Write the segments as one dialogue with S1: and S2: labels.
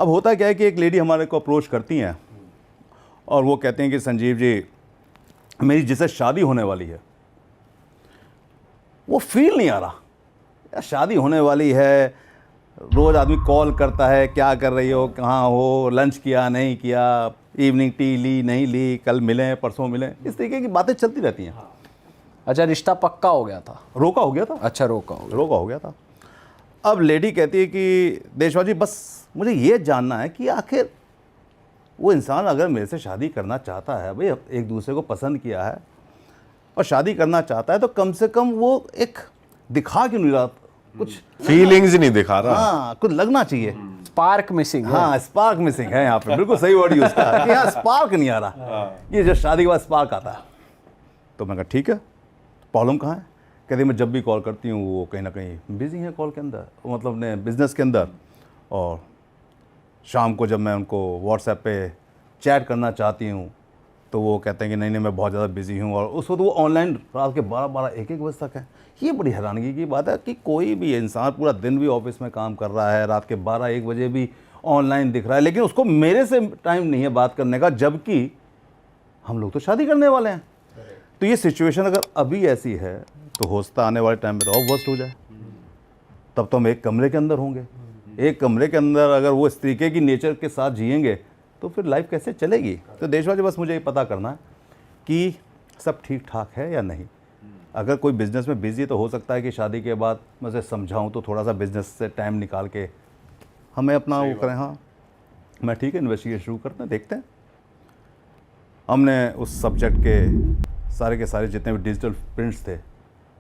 S1: अब होता क्या है कि एक लेडी हमारे को अप्रोच करती हैं और वो कहते हैं कि संजीव जी, मेरी जिससे शादी होने वाली है वो फील नहीं आ रहा यार, शादी होने वाली है, रोज़ आदमी कॉल करता है, क्या कर रही हो, कहाँ हो, लंच किया नहीं किया, इवनिंग टी ली नहीं ली, कल मिलें परसों मिलें, इस तरीके की बातें चलती रहती हैं।
S2: अच्छा, रिश्ता पक्का हो गया था?
S1: रोका हो गया था।
S2: अच्छा, रोका हो गया
S1: था। अब लेडी कहती है कि देशवाल जी, बस मुझे ये जानना है कि आखिर वो इंसान अगर मेरे से शादी करना चाहता है, भाई एक दूसरे को पसंद किया है और शादी करना चाहता है, तो कम से कम वो एक दिखा क्यों नहीं रहा, कुछ
S3: फीलिंग्स नहीं दिखा रहा।
S1: हाँ, कुछ लगना चाहिए।
S2: स्पार्क मिसिंग है।
S1: हाँ, स्पार्क मिसिंग है यहाँ पे, बिल्कुल सही वर्ड यूज किया कि हाँ, स्पार्क नहीं आ रहा। ये जो शादी के बाद स्पार्क आता है। तो मैं कहा ठीक है, प्रॉब्लम कहाँ है? कहती मैं जब भी कॉल करती हूँ वो कहीं ना कहीं बिजी है कॉल के अंदर, मतलब अपने बिजनेस के अंदर, और शाम को जब मैं उनको व्हाट्सएप पे चैट करना चाहती हूँ तो वो कहते हैं कि नहीं मैं बहुत ज़्यादा बिजी हूँ, और उस वक्त वो ऑनलाइन रात के 12-1 बजे तक है। ये बड़ी हैरानगी की बात है कि कोई भी इंसान पूरा दिन भी ऑफिस में काम कर रहा है, रात के 12-1 बजे भी ऑनलाइन दिख रहा है, लेकिन उसको मेरे से टाइम नहीं है बात करने का, जबकि हम लोग तो शादी करने वाले हैं। तो ये सिचुएशन अगर अभी ऐसी है तो हो सकता आने वाले टाइम में तो और वर्स्ट हो जाए। तब तो हम एक कमरे के अंदर होंगे, एक कमरे के अंदर अगर वो इस तरीके की नेचर के साथ जिएंगे तो फिर लाइफ कैसे चलेगी? तो देशवासी, बस मुझे ये पता करना है कि सब ठीक ठाक है या नहीं। अगर कोई बिज़नेस में बिज़ी तो हो सकता है कि शादी के बाद मैं उसे समझाऊँ तो थोड़ा सा बिज़नेस से टाइम निकाल के हमें अपना वो करें। हाँ, मैं ठीक है, इन्वेस्टिगेशन शुरू करते हैं, देखते हैं। हमने उस सब्जेक्ट के सारे जितने भी डिजिटल प्रिंट्स थे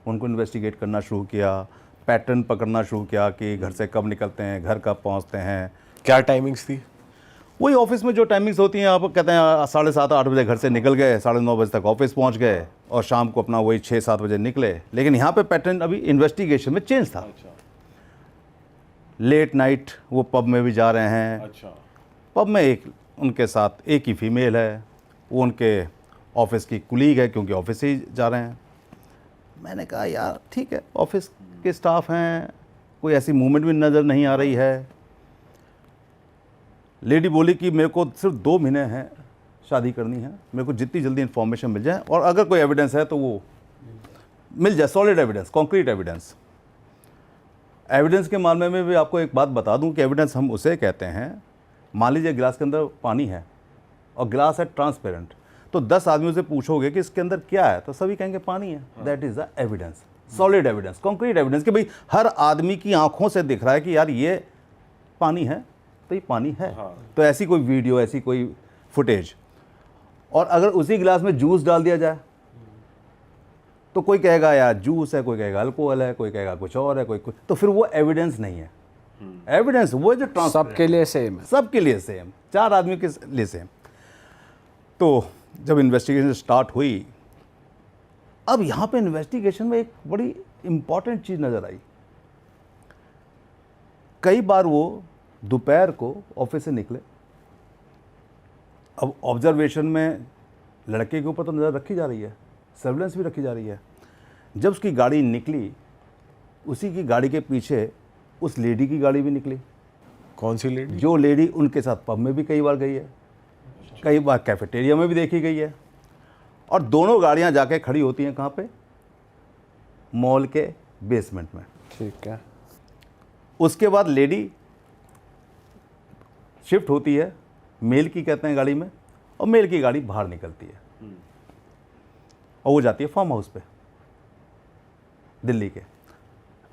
S1: उनको इन्वेस्टिगेट करना शुरू किया, पैटर्न पकड़ना शुरू किया कि घर से कब निकलते हैं, घर कब पहुंचते हैं।
S3: क्या टाइमिंग्स थी?
S1: वही ऑफिस में जो टाइमिंग्स होती हैं, आप कहते हैं 7:30-8 बजे घर से निकल गए, 9:30 बजे तक ऑफिस पहुंच गए और शाम को अपना वही 6-7 बजे निकले। लेकिन यहाँ पे पैटर्न अभी इन्वेस्टिगेशन में चेंज था।
S3: अच्छा।
S1: लेट नाइट वो पब में भी जा रहे हैं।
S3: अच्छा।
S1: पब में एक उनके साथ एक ही फीमेल है, वो उनके ऑफिस की कुलीग है क्योंकि ऑफिस से ही जा रहे हैं। मैंने कहा यार ठीक है, ऑफिस के स्टाफ हैं, कोई ऐसी मूवमेंट भी नज़र नहीं आ रही है। लेडी बोली कि मेरे को सिर्फ 2 महीने हैं शादी करनी है, मेरे को जितनी जल्दी इन्फॉर्मेशन मिल जाए और अगर कोई एविडेंस है तो वो मिल जाए, solid evidence, concrete evidence. Evidence के मामले में भी आपको एक बात बता दूं कि एविडेंस हम उसे कहते हैं, मान लीजिए गिलास के अंदर पानी है और गिलास है ट्रांसपेरेंट, तो 10 आदमियों से पूछोगे कि इसके अंदर क्या है तो सभी कहेंगे पानी है। That is the evidence, solid evidence, concrete evidence कि भाई हर आदमी की आंखों से दिख रहा है कि यार ये पानी है तो ये पानी है। तो ऐसी कोई वीडियो, ऐसी कोई फुटेज, और अगर उसी गिलास में जूस डाल दिया जाए तो कोई कहेगा यार जूस है, कोई कहेगा अल्कोहल है, कोई कहेगा कुछ और है, कोई कुछ, तो फिर वो एविडेंस नहीं है। एविडेंस वो जो
S2: सबके लिए सेम है,
S1: सबके लिए सेम, 4 आदमी के लिए सेम। तो जब इन्वेस्टिगेशन स्टार्ट हुई, अब यहाँ पे इन्वेस्टिगेशन में एक बड़ी इंपॉर्टेंट चीज़ नज़र आई। कई बार वो दोपहर को ऑफिस से निकले, अब ऑब्जर्वेशन में लड़के के ऊपर तो नज़र रखी जा रही है, सर्विलेंस भी रखी जा रही है। जब उसकी गाड़ी निकली, उसी की गाड़ी के पीछे उस लेडी की गाड़ी भी निकली।
S3: कौन सी लेडी?
S1: जो लेडी उनके साथ पब में भी कई बार गई है, कई बार कैफेटेरिया में भी देखी गई है, और दोनों गाड़ियां जाके खड़ी होती हैं कहाँ पे? मॉल के बेसमेंट में।
S2: ठीक है।
S1: उसके बाद लेडी शिफ्ट होती है, मेल की कहते हैं गाड़ी में, और मेल की गाड़ी बाहर निकलती है और वो जाती है फार्म हाउस पे दिल्ली के।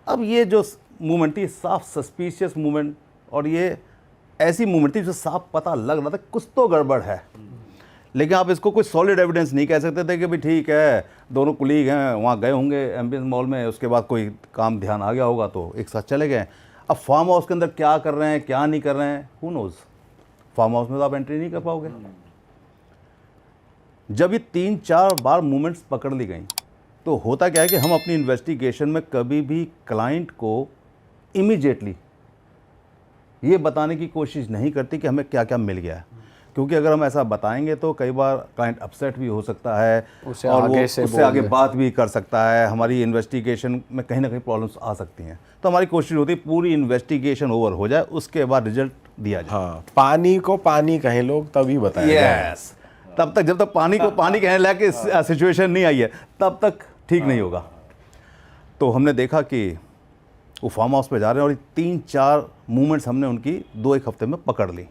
S1: अब ये जो मूवमेंट थी साफ सस्पिशियस मूवमेंट, और ये ऐसी मूवमेंट थी जो साफ पता लग रहा था कुछ तो गड़बड़ है, लेकिन आप इसको कोई सॉलिड एविडेंस नहीं कह सकते थे कि भाई ठीक है दोनों कुलीग हैं, वहाँ गए होंगे एम्बियंस मॉल में, उसके बाद कोई काम ध्यान आ गया होगा तो एक साथ चले गए। अब फार्म हाउस के अंदर क्या कर रहे हैं क्या नहीं कर रहे हैं, हु नोज़। फार्म हाउस में तो आप एंट्री नहीं कर पाओगे। जब ये 3-4 बार मूवमेंट्स पकड़ ली गई तो होता क्या है कि हम अपनी इन्वेस्टिगेशन में कभी भी क्लाइंट को इमीडिएटली ये बताने की कोशिश नहीं करते कि हमें क्या क्या मिल गया है। क्योंकि अगर हम ऐसा बताएंगे तो कई बार क्लाइंट अपसेट भी हो सकता है
S2: उससे
S1: और
S2: आगे
S1: वो
S2: से
S1: उससे आगे
S2: बोल दे।
S1: बात भी कर सकता है, हमारी इन्वेस्टिगेशन में कहीं ना कहीं प्रॉब्लम्स आ सकती हैं। तो हमारी कोशिश होती है पूरी इन्वेस्टिगेशन ओवर हो जाए, उसके बाद रिजल्ट दिया जाए।
S3: हाँ, पानी को पानी कहें लोग तभी बताएंगे।
S1: यस, तब तक जब तक पानी को पानी कहने लायक सिचुएशन नहीं आई है तब तक ठीक नहीं होगा। तो हमने देखा कि वो फार्म हाउस पे जा रहे हैं और 3-4 मूवमेंट्स हमने उनकी 2-1 हफ्ते में पकड़ ली।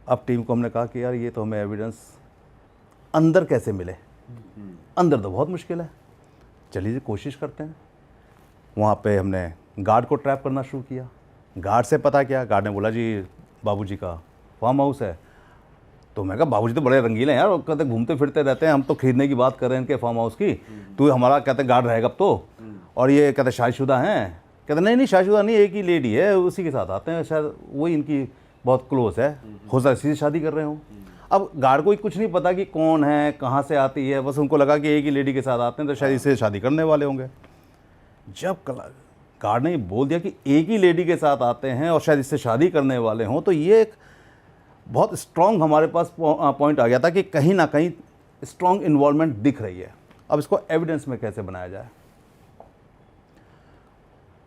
S1: अब टीम को हमने कहा कि यार ये तो हमें एविडेंस अंदर कैसे मिले, अंदर तो बहुत मुश्किल है, चलिए कोशिश करते हैं। वहाँ पे हमने गार्ड को ट्रैप करना शुरू किया। गार्ड से पता किया, गार्ड ने बोला जी बाबूजी का फार्म हाउस है। तो मैं कहा बाबूजी तो बड़े रंगीले हैं यार, और कहते घूमते फिरते रहते हैं, हम तो खरीदने की बात कर रहे हैं इनके फार्म हाउस की, तो हमारा कहते गार्ड रहेगा अब तो, और ये कहते शादीशुदा हैं। कहते नहीं नहीं शादीशुदा नहीं, एक ही लेडी है उसी के साथ आते हैं, शायद वही इनकी बहुत क्लोज है, हो सकता है इसी से शादी कर रहे हो। अब गार्ड को कुछ नहीं पता कि कौन है, कहाँ से आती है, बस उनको लगा कि एक ही लेडी के साथ आते हैं तो शायद इससे शादी करने वाले होंगे। जब गार्ड ने बोल दिया कि एक ही लेडी के साथ आते हैं और शायद इससे शादी करने वाले हों, तो ये एक बहुत स्ट्रॉन्ग हमारे पास पॉइंट आ गया था कि कहीं ना कहीं स्ट्रॉन्ग इन्वॉल्वमेंट दिख रही है। अब इसको एविडेंस में कैसे बनाया जाए।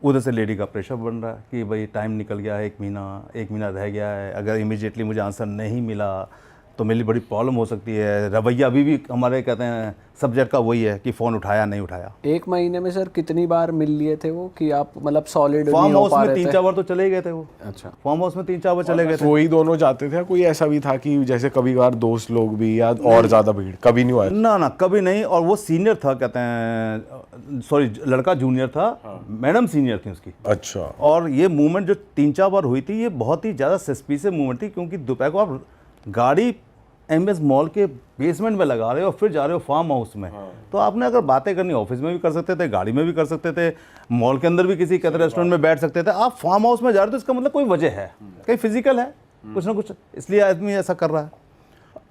S1: उधर से लेडी का प्रेशर बन रहा है कि भाई टाइम निकल गया है, 1 महीना रह गया है, अगर इमीडिएटली मुझे आंसर नहीं मिला तो मेरे लिए बड़ी प्रॉब्लम हो सकती है। रवैया अभी भी हमारे कहते हैं सब्जेक्ट का वही है कि फ़ोन उठाया नहीं उठाया।
S2: 1 महीने में सर कितनी बार मिल लिए थे वो कि आप मतलब सॉलिड
S1: फार्म
S2: नहीं हो
S1: हाउस
S2: पा
S1: में
S2: रहे थे?
S1: 3-4 बार तो चले गए थे वो।
S2: अच्छा,
S1: फार्म हाउस में 3-4 बार चले गए थे।
S3: वही दोनों जाते थे, कोई ऐसा भी था कि जैसे कभी कभार दोस्त लोग भी या और ज्यादा भीड़? कभी नहीं हुआ?
S1: ना ना कभी नहीं। और वो सीनियर था, कहते हैं सॉरी लड़का जूनियर था, मैडम सीनियर थी उसकी।
S3: अच्छा।
S1: और ये मूवमेंट जो 3-4 बार हुई थी ये बहुत ही ज़्यादा सस्पिशियस मूवमेंट थी, क्योंकि दोपहर को आप गाड़ी एमएस मॉल के बेसमेंट में लगा रहे हो और फिर जा रहे हो फार्म हाउस में। तो आपने अगर बातें करनी ऑफिस में भी कर सकते थे, गाड़ी में भी कर सकते थे, मॉल के अंदर भी किसी कहते रेस्टोरेंट में बैठ सकते थे। आप फार्म हाउस में जा रहे हो तो इसका मतलब कोई वजह है, कहीं फिजिकल है कुछ ना कुछ, इसलिए आदमी ऐसा कर रहा है।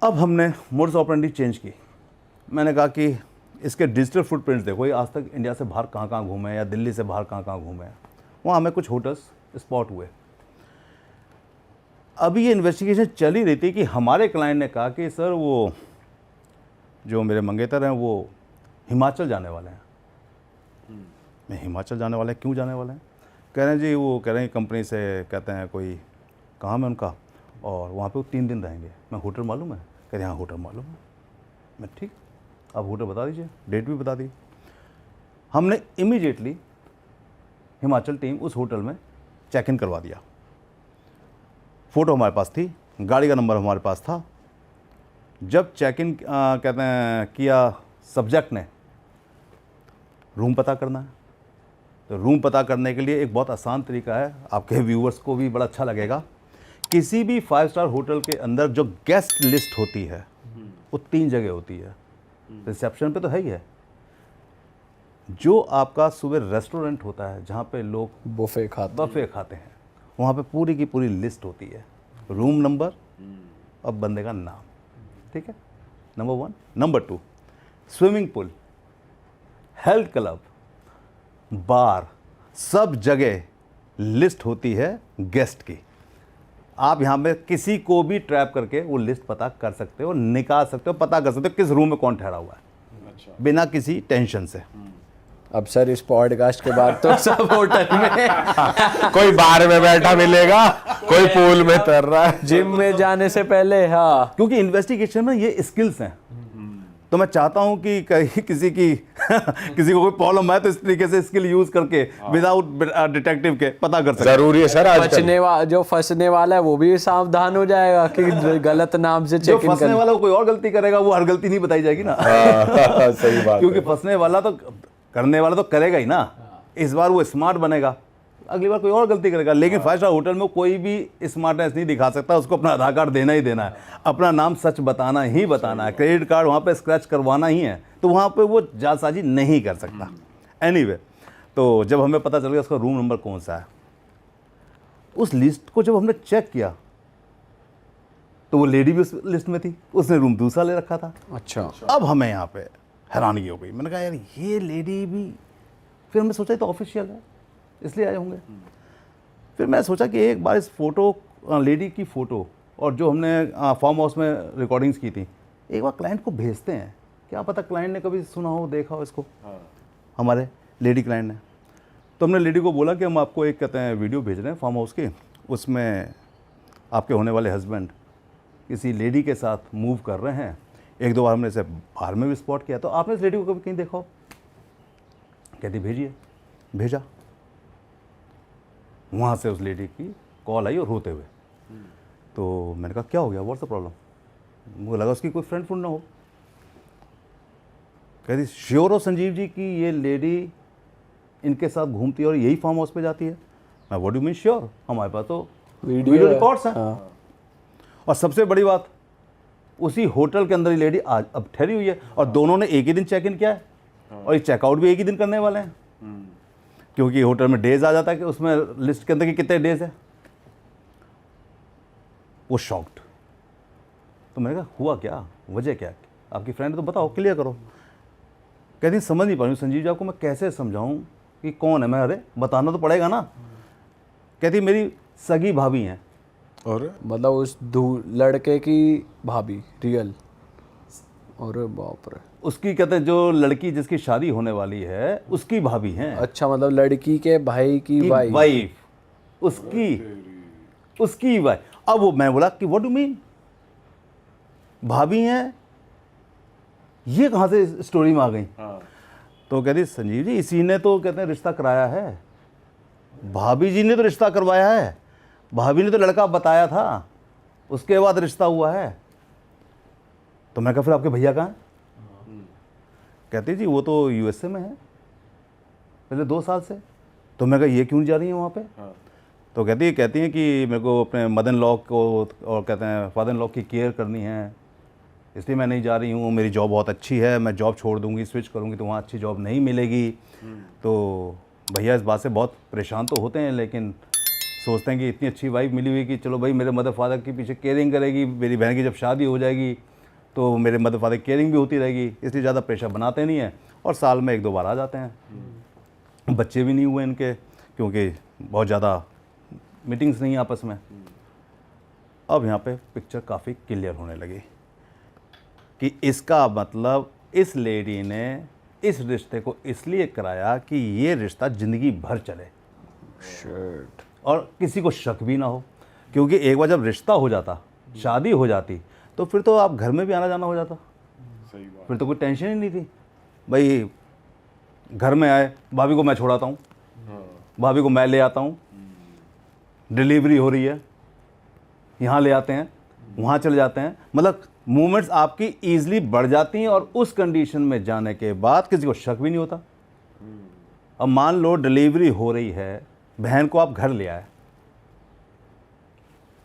S1: अब हमने मोड्स ऑपरेंडी चेंज की। मैंने कहा कि इसके डिजिटल फुटप्रिंट्स देखो, ये आज तक इंडिया से बाहर कहाँ कहाँ घूमे हैं या दिल्ली से बाहर कहाँ कहाँ घूमे हैं। वहाँ हमें कुछ होटल्स स्पॉट हुए। अभी ये इन्वेस्टिगेशन चल ही रही थी कि हमारे क्लाइंट ने कहा कि सर वो जो मेरे मंगेतर हैं वो हिमाचल जाने वाले हैं। मैं हिमाचल जाने वाले हैं, क्यों जाने वाले हैं? कह रहे हैं जी वो कह रहे हैं कंपनी से कहते हैं कोई काम है उनका और वहाँ पे वो 3 दिन रहेंगे। मैं होटल मालूम है? कह रहे हाँ होटल मालूम है। मैं ठीक, आप होटल बता दीजिए, डेट भी बता दी। हमने इमीडिएटली हिमाचल टीम उस होटल में चेक इन करवा दिया। फ़ोटो हमारे पास थी, गाड़ी का नंबर हमारे पास था। जब चेक इन कहते हैं किया सब्जेक्ट ने, रूम पता करना है, तो रूम पता करने के लिए एक बहुत आसान तरीका है, आपके व्यूअर्स को भी बड़ा अच्छा लगेगा। किसी भी 5 स्टार होटल के अंदर जो गेस्ट लिस्ट होती है वो 3 जगह होती है। रिसेप्शन पे तो है ही है, जो आपका सुबह रेस्टोरेंट होता है जहाँ पे लोग
S2: बुफे
S1: खाते हैं, वहाँ पे पूरी की पूरी लिस्ट होती है, रूम नंबर और बंदे का नाम, ठीक है, number 1। Number 2, swimming pool, health club, bar, सब जगह लिस्ट होती है गेस्ट की। आप यहाँ पे किसी को भी ट्रैप करके वो लिस्ट पता कर सकते हो, निकाल सकते हो, पता कर सकते हो किस रूम में कौन ठहरा हुआ है। अच्छा। बिना किसी टेंशन से।
S2: अब सर इस पॉडकास्ट के बाद तो सब होटल में
S3: कोई बार में बैठा मिलेगा, कोई पूल में तर रहा है,
S2: जिम में जाने से पहले। हाँ,
S1: क्योंकि इन्वेस्टिगेशन में ये स्किल्स हैं, तो मैं चाहता हूं कि कहीं किसी को कोई प्रॉब्लम है तो इस तरीके से स्किल यूज करके विदाउट डिटेक्टिव के पता कर सकते।
S3: जरूरी है सर आजकल।
S2: जो फंसने वाला है वो भी सावधान हो जाएगा कि गलत नाम से
S1: जो
S2: चेक इन
S1: फंसने वाला कोई और गलती करेगा, वो हर गलती नहीं बताई जाएगी ना।
S3: सही बात
S1: क्योंकि
S3: है।
S1: फंसने वाला तो करने वाला तो करेगा ही ना। इस बार वो स्मार्ट बनेगा, अगली बार कोई और गलती करेगा। लेकिन 5 स्टार होटल में कोई भी स्मार्टनेस नहीं दिखा सकता, उसको अपना आधार कार्ड देना ही देना है, अपना नाम सच बताना ही बताना है, क्रेडिट कार्ड वहाँ पे स्क्रैच करवाना ही है, तो वहाँ पे वो जालसाजी नहीं कर सकता। एनीवे, तो जब हमें पता चल गया उसका रूम नंबर कौन सा है, उस लिस्ट को जब हमने चेक किया तो वो लेडी भी उस लिस्ट में थी, उसने रूम दूसरा ले रखा था।
S2: अच्छा,
S1: अब हमें यहाँ पे हैरानी हो गई। मैंने कहा यार ये लेडी भी, फिर हमने सोचा तो ऑफिशियल है इसलिए आए होंगे। फिर मैं सोचा कि एक बार इस फोटो लेडी की फ़ोटो और जो हमने फार्म हाउस में रिकॉर्डिंग्स की थी, एक बार क्लाइंट को भेजते हैं, क्या पता क्लाइंट ने कभी सुना हो, देखा हो इसको, हमारे लेडी क्लाइंट ने। तो हमने लेडी को बोला कि हम आपको एक कहते हैं वीडियो भेज रहे हैं फार्म हाउस की, उसमें आपके होने वाले हस्बैंड किसी लेडी के साथ मूव कर रहे हैं। एक दो बार हमने इसे बाहर में भी स्पॉट किया, तो आपने इस लेडी को कभी कहीं देखा हो? कहती भेजिए। भेजा, वहाँ से उस लेडी की कॉल आई और रोते हुए। तो मैंने कहा क्या हो गया, व्हाट्स द प्रॉब्लम? मुझे लगा उसकी कोई फ्रेंड फ्रेंड ना हो। कहती श्योर हो संजीव जी कि ये लेडी इनके साथ घूमती है और यही फार्म हाउस पे जाती है? मैं व्हाट डू मीन श्योर, हमारे पास तो वीडियो रिकॉर्ड्स हैं। और सबसे बड़ी बात, उसी होटल के अंदर ही लेडी आज अब ठहरी हुई है और दोनों ने एक ही दिन चेक इन किया है और ये चेकआउट भी एक ही दिन करने वाले हैं, क्योंकि होटल में डेज आ जाता है कि उसमें लिस्ट के अंदर कि कितने डेज है। वो शॉक्ड। तो मैंने कहा हुआ क्या, वजह क्या, आपकी फ्रेंड तो बताओ, क्लियर करो। कहती समझ नहीं पा रही हूँ संजीव जी, आपको मैं कैसे समझाऊं कि कौन है। मैं अरे बताना तो पड़ेगा ना। कहती मेरी सगी भाभी हैं।
S3: और
S2: मतलब उस लड़के की भाभी रियल? अरे बाप रे।
S1: उसकी कहते हैं जो लड़की जिसकी शादी होने वाली है उसकी भाभी हैं।
S2: अच्छा, मतलब लड़की के भाई की
S1: वाइफ, उसकी वाइफ। अब वो मैं बोला कि व्हाट डू मीन, भाभी हैं, ये कहाँ से स्टोरी में आ गई? तो कहती संजीव जी इसी ने तो कहते हैं रिश्ता कराया है, भाभी जी ने तो रिश्ता करवाया है, भाभी ने तो लड़का बताया था, उसके बाद रिश्ता हुआ है। तो मैं कहा फिर आपके भैया कहाँ हैं? कहती जी वो तो यूएसए में है पहले 2 साल से। तो मैं कहा ये क्यों जा रही है वहाँ पे? तो कहती हैं कि मेरे को अपने मदर इन लॉ को और कहते हैं फादर इन लॉ की केयर करनी है, इसलिए मैं नहीं जा रही हूँ। मेरी जॉब बहुत अच्छी है, मैं जॉब छोड़ दूँगी, स्विच करूँगी तो वहाँ अच्छी जॉब नहीं मिलेगी। तो भैया इस बात से बहुत परेशान तो होते हैं, लेकिन सोचते हैं कि इतनी अच्छी वाइफ मिली हुई कि चलो भाई मेरे मदर फादर के पीछे केयरिंग करेगी, मेरी बहन की जब शादी हो जाएगी तो मेरे मदर फादर केयरिंग भी होती रहेगी, इसलिए ज़्यादा प्रेशर बनाते नहीं हैं और साल में 1-2 बार आ जाते हैं। बच्चे भी नहीं हुए इनके, क्योंकि बहुत ज़्यादा मीटिंग्स नहीं आपस में। अब यहाँ पे पिक्चर काफ़ी क्लियर होने लगी कि इसका मतलब इस लेडी ने इस रिश्ते को इसलिए कराया कि ये रिश्ता ज़िंदगी भर चले।
S2: शिट।
S1: और किसी को शक भी ना हो, क्योंकि एक बार जब रिश्ता हो जाता, शादी हो जाती, तो फिर तो आप घर में भी आना जाना हो जाता।
S3: सही बात।
S1: फिर तो कोई टेंशन ही नहीं थी। भाई घर में आए, भाभी को मैं छोड़ाता हूँ, भाभी को मैं ले आता हूँ, डिलीवरी हो रही है, यहाँ ले आते हैं, वहाँ चले जाते हैं, मतलब मूवमेंट्स आपकी ईजिली बढ़ जाती हैं। और उस कंडीशन में जाने के बाद किसी को शक भी नहीं होता। अब मान लो डिलीवरी हो रही है, बहन को आप घर ले आए,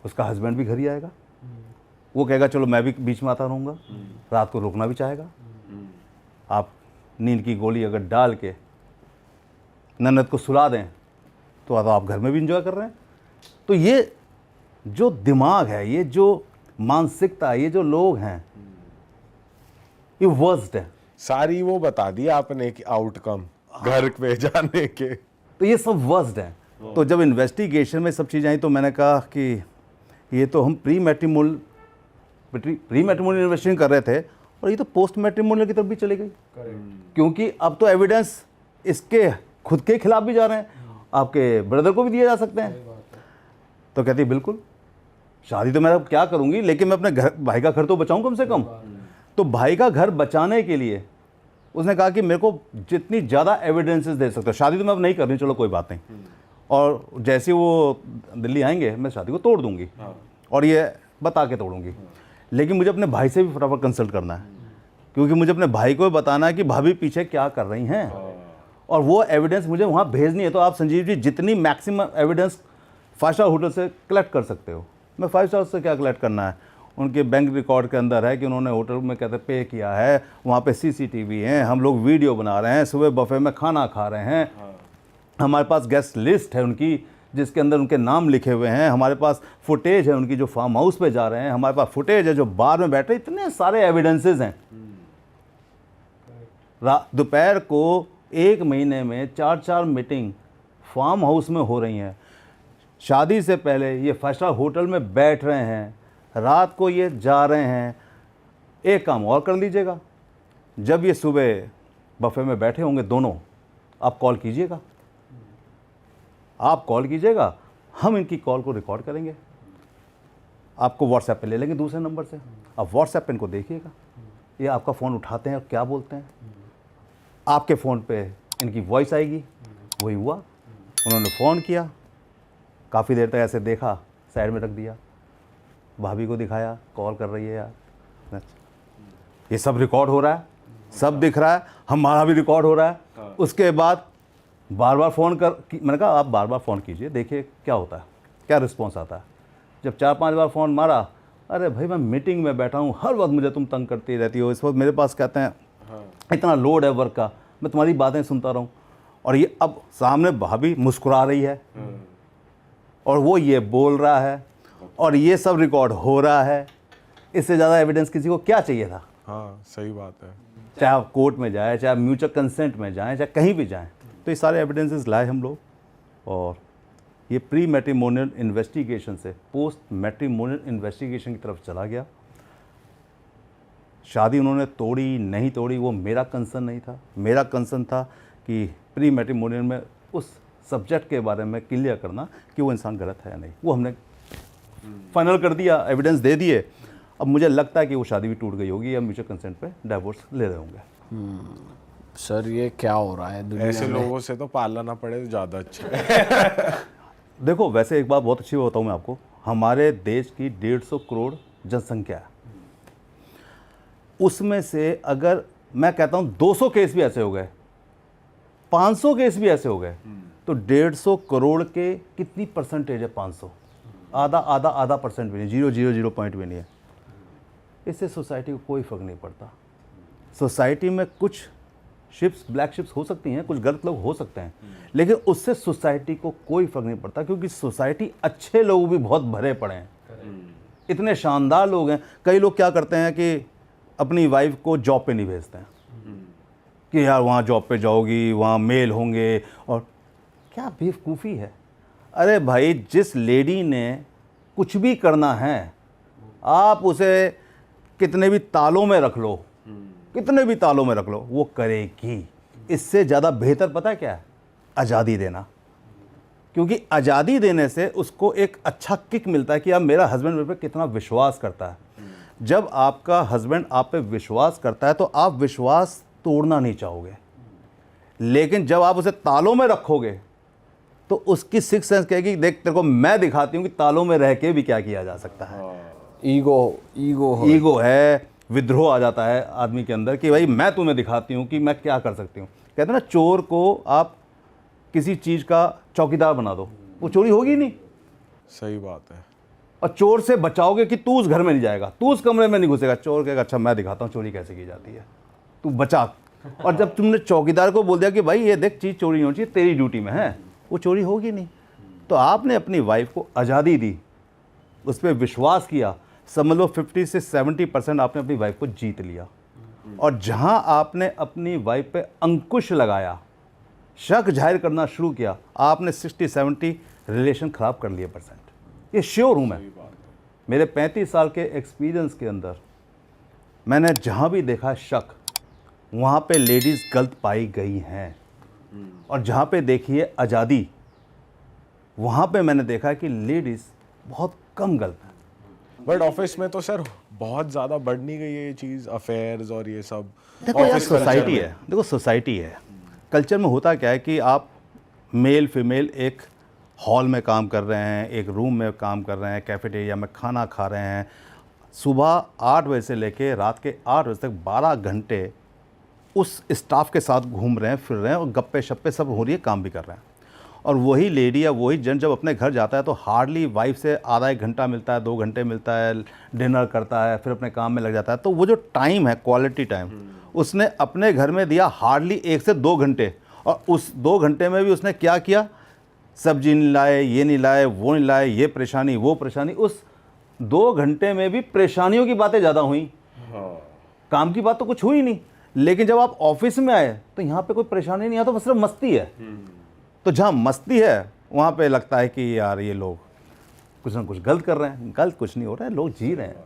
S1: उसका हस्बैंड भी घर ही आएगा, वो कहेगा चलो मैं भी बीच में आता रहूँगा, रात को रुकना भी चाहेगा। आप नींद की गोली अगर डाल के ननद को सुला दें तो आप घर में भी इंजॉय कर रहे हैं। तो ये जो दिमाग है, ये जो मानसिकता है, ये जो लोग हैं, ये वर्स्ट है।
S3: सारी वो बता दी आपने कि आउटकम घर पे जाने के,
S1: तो ये सब वर्स्ट है। तो जब इन्वेस्टिगेशन में सब चीज़ें आई तो मैंने कहा कि ये तो हम प्री मैट्रिमोनियल इन्वेस्टिगेशन कर रहे थे और ये तो पोस्ट मैट्रिमोनियल की तरफ भी चली गई, क्योंकि अब तो एविडेंस इसके खुद के खिलाफ भी जा रहे हैं, आपके ब्रदर को भी दिए जा सकते हैं। तो कहती बिल्कुल, शादी तो मैं अब क्या करूंगी, लेकिन मैं अपने घर भाई का घर तो बचाऊं कम से कम। तो भाई का घर बचाने के लिए उसने कहा कि मेरे को जितनी ज़्यादा एविडेंसेस दे सकते हो, शादी तो मैं अब नहीं करनी, चलो कोई बात नहीं, और जैसे वो दिल्ली आएंगे मैं शादी को तोड़ दूंगी और ये बता के तोड़ूंगी। लेकिन मुझे अपने भाई से भी फटाफट कंसल्ट करना है, क्योंकि मुझे अपने भाई को बताना है कि भाभी पीछे क्या कर रही हैं और वो एविडेंस मुझे वहाँ भेजनी है। तो आप संजीव जी जितनी मैक्सिमम एविडेंस 5 स्टार होटल से कलेक्ट कर सकते हो। मैं 5 स्टार से क्या कलेक्ट करना है, उनके बैंक रिकॉर्ड के अंदर है कि उन्होंने होटल में कहते पे किया है, वहाँ पे CCTV हैं, हम लोग वीडियो बना रहे हैं, सुबह बफे में खाना खा रहे हैं, हमारे पास गेस्ट लिस्ट है उनकी जिसके अंदर उनके नाम लिखे हुए हैं, हमारे पास फुटेज है उनकी जो फार्म हाउस पे जा रहे हैं, हमारे पास फुटेज है जो बार में बैठे, इतने सारे एविडेंसेस हैं। दोपहर को 1 महीने में 4-4 मीटिंग फार्म हाउस में हो रही हैं, शादी से पहले ये 5 स्टार होटल में बैठ रहे हैं, रात को ये जा रहे हैं, एक काम और कर लीजिएगा, जब ये सुबह बफे में बैठे होंगे दोनों, आप कॉल कीजिएगा, हम इनकी कॉल को रिकॉर्ड करेंगे, आपको व्हाट्सएप पे ले लेंगे दूसरे नंबर से, आप व्हाट्सएप पे इनको देखिएगा, ये आपका फ़ोन उठाते हैं और क्या बोलते हैं, आपके फ़ोन पे इनकी वॉइस आएगी। वही हुआ, उन्होंने फ़ोन किया, काफ़ी देर तक ऐसे देखा, साइड में रख दिया, भाभी को दिखाया, कॉल कर रही है यार, ये सब रिकॉर्ड हो रहा है, सब दिख रहा है, हमारा भी रिकॉर्ड हो रहा है। उसके बाद बार बार फ़ोन मैंने कहा आप बार बार फ़ोन कीजिए, देखिए क्या होता है, क्या रिस्पॉन्स आता है। जब 4-5 बार फ़ोन मारा, अरे भाई मैं मीटिंग में बैठा हूँ, हर वक्त मुझे तुम तंग करती रहती हो, इस वक्त मेरे पास कहते हैं इतना लोड है वर्क का, मैं तुम्हारी बातें सुनता रहूँ। और ये अब सामने भाभी मुस्कुरा रही है और वो ये बोल रहा है और ये सब रिकॉर्ड हो रहा है, इससे ज़्यादा एविडेंस किसी को क्या चाहिए था।
S3: हाँ सही बात है।
S1: चाहे आप कोर्ट में जाए, चाहे म्यूचुअल कंसेंट में जाएं, चाहे कहीं भी जाएं, तो ये सारे एविडेंसेस लाए हम लोग। और ये प्री मैट्रिमोनियल इन्वेस्टिगेशन से पोस्ट मैट्रिमोनियल इन्वेस्टिगेशन की तरफ चला गया। शादी उन्होंने तोड़ी नहीं तोड़ी वो मेरा कंसर्न नहीं था, मेरा कंसर्न था कि प्री मैट्रिमोनियल में उस सब्जेक्ट के बारे में क्लियर करना कि वो इंसान गलत है या नहीं। वो हमने फाइनल कर दिया, एविडेंस दे दिए। अब मुझे लगता है कि वो शादी भी टूट गई होगी या म्यूचुअल कंसेंट पे डाइवोर्स ले रहे होंगे।
S2: सर ये क्या हो रहा है दुनिया
S3: ऐसे
S2: में?
S3: लोगों से तो पालना ना पड़े तो ज़्यादा अच्छा है।
S1: देखो वैसे एक बात बहुत अच्छी बताऊँ मैं आपको, हमारे देश की 150 करोड़ जनसंख्या है, उसमें से अगर मैं कहता हूँ 200 केस भी ऐसे हो गए, 500 केस भी ऐसे हो गए, तो 150 करोड़ के कितनी परसेंटेज है? 500, आधा परसेंट भी नहीं, 0.00 पॉइंट भी नहीं है। इससे सोसाइटी को कोई फ़र्क नहीं पड़ता। सोसाइटी में कुछ शिप्स, ब्लैक शिप्स हो सकती हैं, कुछ गलत लोग हो सकते हैं, लेकिन उससे सोसाइटी को कोई फ़र्क नहीं पड़ता, क्योंकि सोसाइटी अच्छे लोग भी बहुत भरे पड़े हैं, इतने शानदार लोग हैं। कई लोग क्या करते हैं कि अपनी वाइफ को जॉब पे नहीं भेजते हैं कि यार वहाँ जॉब पे जाओगी, वहाँ मेल होंगे, और क्या बेवकूफ़ी है। अरे भाई, जिस लेडी ने कुछ भी करना है, आप उसे कितने भी तालों में रख लो, कितने भी तालों में रख लो, वो करेगी। इससे ज़्यादा बेहतर पता है क्या है? आज़ादी देना। क्योंकि आज़ादी देने से उसको एक अच्छा किक मिलता है कि अब मेरा हस्बैंड मेरे पे कितना विश्वास करता है। जब आपका हस्बैंड आप पे विश्वास करता है तो आप विश्वास तोड़ना नहीं चाहोगे, लेकिन जब आप उसे तालों में रखोगे तो उसकी सिक्स सेंस कहेगी, देख तेरे को मैं दिखाती हूँ कि तालों में रह के भी क्या किया जा सकता है। ईगो है, विद्रोह आ जाता है आदमी के अंदर कि भाई मैं तुम्हें दिखाती हूँ कि मैं क्या कर सकती हूँ। कहते हैं ना, चोर को आप किसी चीज़ का चौकीदार बना दो, वो चोरी होगी नहीं।
S3: सही बात है।
S1: और चोर से बचाओगे कि तू उस घर में नहीं जाएगा, तू उस कमरे में नहीं घुसेगा। चोर कहेगा अच्छा मैं दिखाता हूँ चोरी कैसे की जाती है, तू बचा। और जब तुमने चौकीदार को बोल दिया कि भाई ये देख चीज़ चोरी होनी चाहिए, तेरी ड्यूटी में है, वो चोरी होगी नहीं। तो आपने अपनी वाइफ को आज़ादी दी, उस पर विश्वास किया, समझ लो 50 से 70% आपने अपनी वाइफ को जीत लिया। और जहां आपने अपनी वाइफ पे अंकुश लगाया, शक जाहिर करना शुरू किया, आपने 60-70 रिलेशन ख़राब कर लिए परसेंट। ये श्योर हूँ मैं, मेरे 35 साल के एक्सपीरियंस के अंदर मैंने जहाँ भी देखा शक, वहाँ पे लेडीज़ गलत पाई गई हैं। और जहाँ पे देखी है आज़ादी, वहाँ पे मैंने देखा कि लेडीज़ बहुत कम गलत है।
S3: बट ऑफिस में तो सर बहुत ज़्यादा बढ़ नहीं गई है ये चीज़, अफेयर्स और ये सब।
S1: देखो यार,
S3: ऑफिस
S1: सोसाइटी है, देखो सोसाइटी है, कल्चर में होता क्या है कि आप मेल फीमेल एक हॉल में काम कर रहे हैं, एक रूम में काम कर रहे हैं, कैफेटेरिया में खाना खा रहे हैं, सुबह 8 बजे से लेके रात के 8 बजे तक 12 घंटे उस स्टाफ के साथ घूम रहे हैं, फिर रहे हैं, और गप्पे शप्पे सब हो रही है, काम भी कर रहे हैं। और वही लेडी या वही जन जब अपने घर जाता है तो हार्डली वाइफ से आधा 1 घंटा मिलता है, 2 घंटे मिलता है, डिनर करता है, फिर अपने काम में लग जाता है। तो वो जो टाइम है, क्वालिटी टाइम, उसने अपने घर में दिया हार्डली 1 से 2 घंटे। और उस 2 घंटे में भी उसने क्या किया? सब्जी नहीं लाए, ये नहीं लाए, वो नहीं लाए, ये परेशानी, वो परेशानी। उस 2 घंटे में भी परेशानियों की बातें ज़्यादा हुई, काम की बात तो कुछ हुई नहीं। लेकिन जब आप ऑफिस में आए तो यहाँ पे कोई परेशानी नहीं आता, बस सिर्फ मस्ती है। तो जहाँ मस्ती है वहाँ पे लगता है कि यार ये लोग कुछ ना कुछ गलत कर रहे हैं। गलत कुछ नहीं हो रहा है, लोग जी रहे हैं,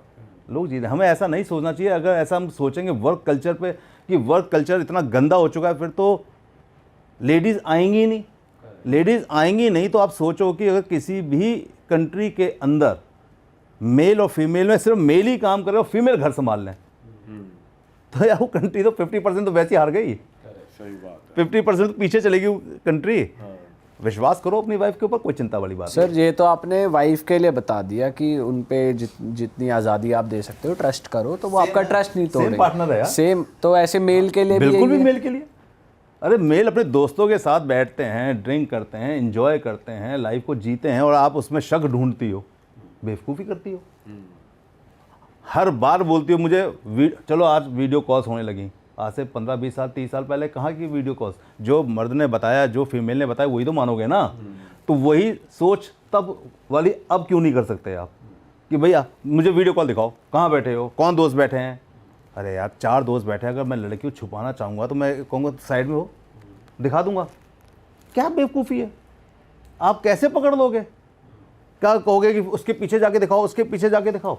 S1: लोग जी रहे हैं। हमें ऐसा नहीं सोचना चाहिए। अगर ऐसा हम सोचेंगे वर्क कल्चर पे कि वर्क कल्चर इतना गंदा हो चुका है, फिर तो लेडीज़ आएंगी ही नहीं। लेडीज़ आएंगी नहीं तो आप सोचो कि अगर किसी भी कंट्री के अंदर मेल और फीमेल में सिर्फ मेल ही काम करे और फीमेल घर संभाल लें, तो यार वो कंट्री तो 50% तो वैसे ही हार गई।
S3: सही बात है।
S1: 50% तो पीछे चलेगी वो कंट्री। विश्वास करो अपनी वाइफ के ऊपर, कोई चिंता वाली बात
S2: सर ये तो आपने वाइफ के लिए बता दिया कि उन पे जितनी आज़ादी आप दे सकते हो, ट्रस्ट करो, तो वो आपका ट्रस्ट नहीं तोड़ेंगे।
S1: पार्टनर है यार।
S2: सेम तो ऐसे मेल के लिए
S1: बिल्कुल भी
S2: यही है।
S1: मेल के लिए। अरे मेल अपने दोस्तों के साथ बैठते हैं, ड्रिंक करते हैं, एंजॉय करते हैं, लाइफ को जीते हैं, और आप उसमें शक ढूंढती हो, बेवकूफ़ी करती हो। हर बार बोलती हो मुझे चलो आज वीडियो कॉल्स होने लगी। आज से 15, 20 साल, 30 साल पहले कहाँ की वीडियो कॉल्स? जो मर्द ने बताया, जो फीमेल ने बताया, वही तो मानोगे ना। तो वही सोच तब वाली अब क्यों नहीं कर सकते आप कि भैया मुझे वीडियो कॉल दिखाओ, कहाँ बैठे हो, कौन दोस्त बैठे हैं? अरे यार 4 दोस्त बैठे हैं, अगर मैं लड़की को छुपाना चाहूँगा तो मैं कहूँगा साइड में हो, दिखा दूंगा। क्या बेवकूफ़ी है? आप कैसे पकड़ लोगे? क्या कहोगे कि उसके पीछे जाके दिखाओ, उसके पीछे जाके दिखाओ?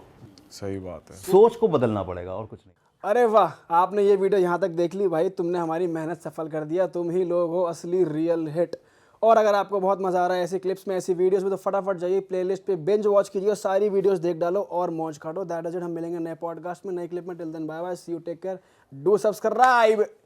S3: सही बात है।
S1: सोच को बदलना पड़ेगा और कुछ नहीं।
S4: अरे वाह, आपने ये वीडियो यहाँ तक देख ली भाई, तुमने हमारी मेहनत सफल कर दिया। तुम ही लोग हो असली रियल हिट। और अगर आपको बहुत मजा आ रहा है ऐसी क्लिप्स में, ऐसी वीडियोस में, तो फटाफट जाइए प्लेलिस्ट पे बिंज वॉच कीजिए, सारी वीडियोस देख डालो और मौज काटो। That is it. हम मिलेंगे नए पॉडकास्ट में, नए क्लिप में। Till then bye bye, see you, take care, do subscribe.